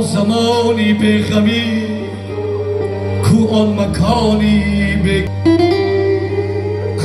زمانی به غمی کو آن مکانی به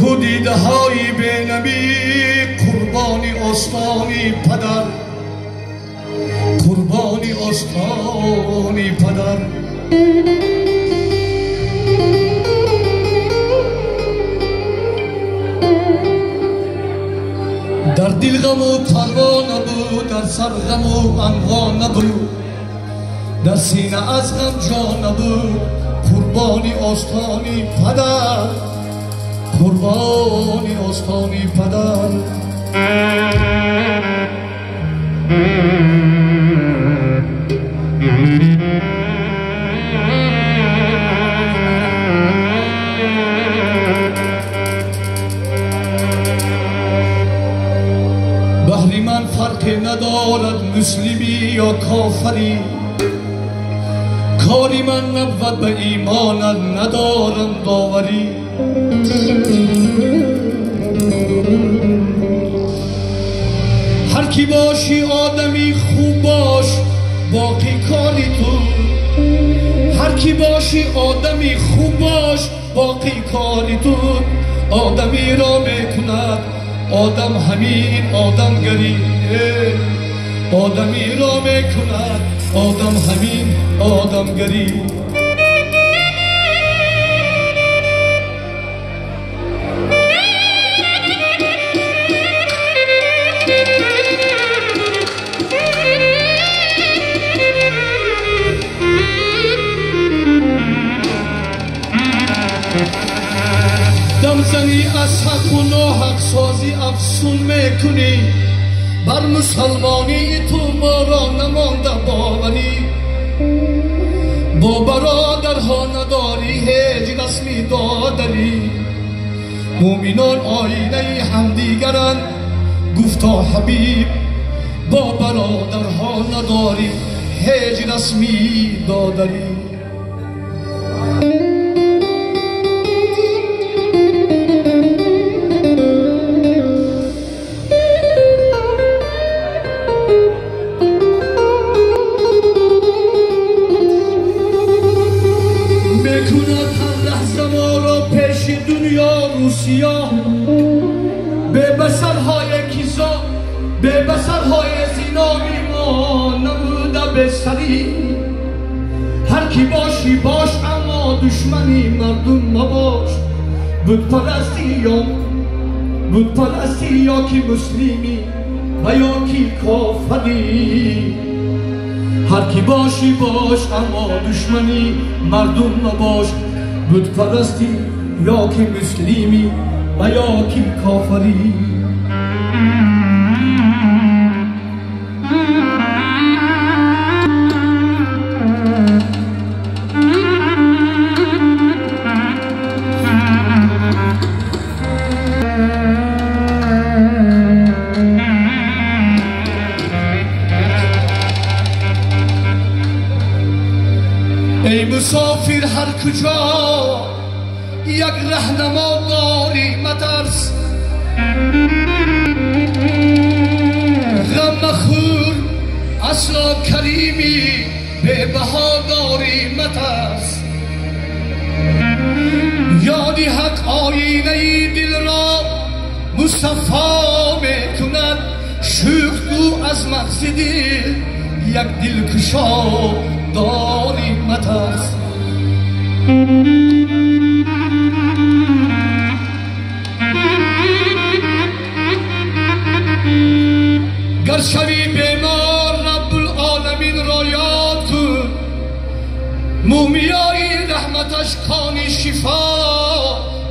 کو دیده های به نمی قربانی آستانی پدر قربانی آستانی پدر در دل غم و پروا نبود در سر غم و عنوا نبود در سینه از غم جا نبود قربانی آستانی پدر قربانی آستانی پدر بهر من فرقی ندارد مسلمی یا کافری کاری من نبود به ایمانت ندارم داوری هر کی باشی آدمی خوب باش باقی کاری تو هر کی باشی آدمی خوب باش باقی کاری تو آدمی را میکند آدم همین آدمگری آدمی را میکند آدم همین آدمگری دمزنی از حق و ناحق سازی افسون میکنی بر مسلمانی تو ما را نمانده باوری با برادرها نداری هیچ رسمی دادری مومنان آینه همدیگرند گفتا حبیب با برادرها نداری هیچ رسمی دادری به بسرهای کیسا به بسرهای زینا ما نموده به سری هر کی باشی باش اما دشمنی مردم مباش بود پرستی یا کی مسلمی و یا کی کافری هر کی باشی باش اما دشمنی مردم مباش بود پرستی یا کی مسلمی و یا کی کافری ای مسافر هر کجا یک رهنما داری مترس غم مخور اصلا کریمی به بها داری مترس یادی حق آینه دل را مصفا میکند شوخ تو از مغز دل یک دلکشا داری مترس گر شوی بیمار رب العالمین را یاد کن مومیای رحمتش کانی شفا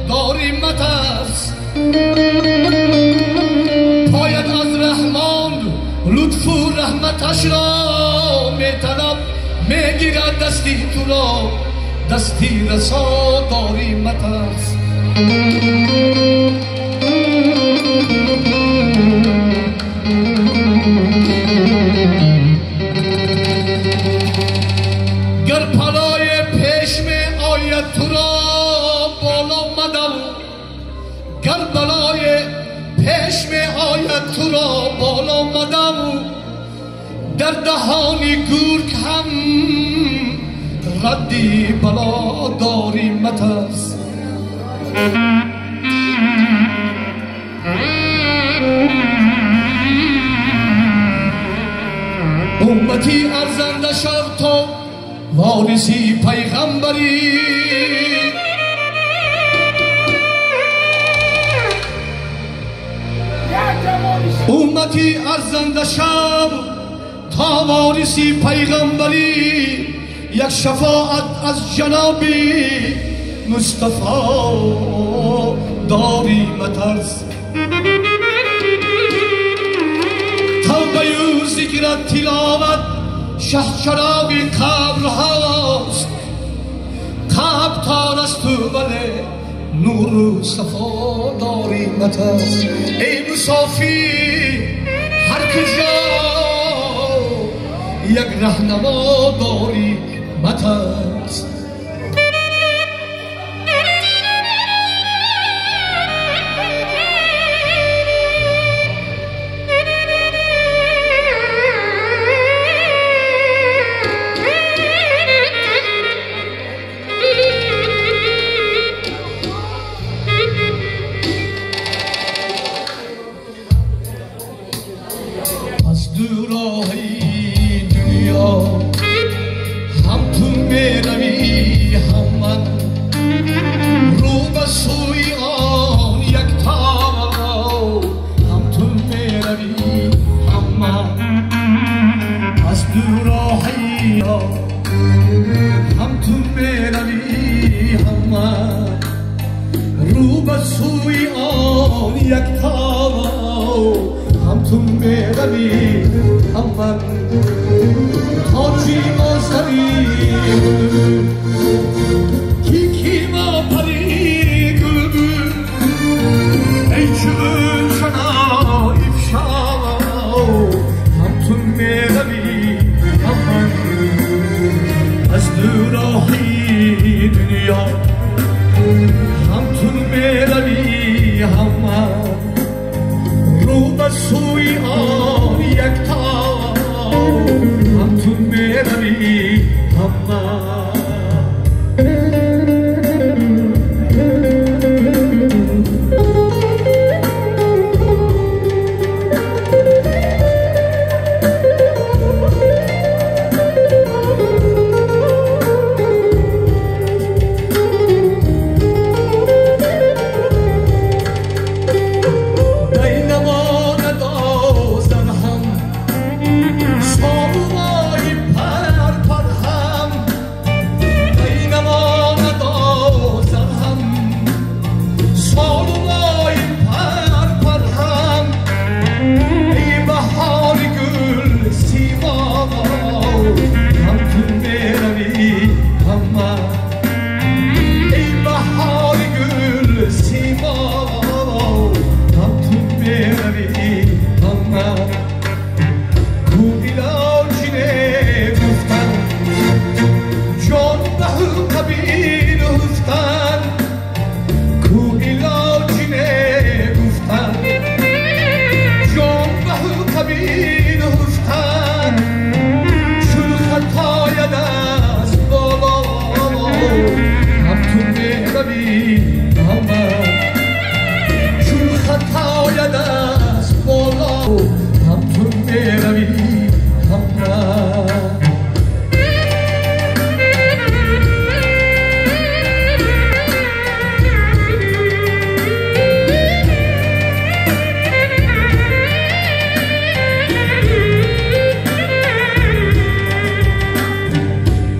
داری مترس پایت از رحمان لطف و رحمتش را میطلب میگیرد دستی تو را دستی رسا داری مترس گر پلای پیش می آید تو را بالا مدم گر بلای پیش می آید تو را بالا مدم در دهانی گرگ هم ردی بلا داری مترس امتی ارزنده شد تو وارثی پیغمبری امتی ارزنده شد تا وارثی پیغمبری یک شفاعت از جناب مصطفی داری مترس توبه و ذکر تلاوت شه چراغ قبر هاست قبر تار است ولی نور و صفا داری مترس ای مسافر هر کجا یک رهنما داری مترس از دورای دنیا هم تو میروی هم من رو به سوی آن یک تا هم تو میروی هم من از دورای هم تو میروی هم من رو به سوی آن یک تا هم تو میروی هم من تاجی مازدری کی ما پری گلبل ای چون چنا افشا هم تو میروی هم من از دورای دنیا هم تو میروی هم من رو به سوی آن یک تا هم تو میروی هم من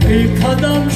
ای قدم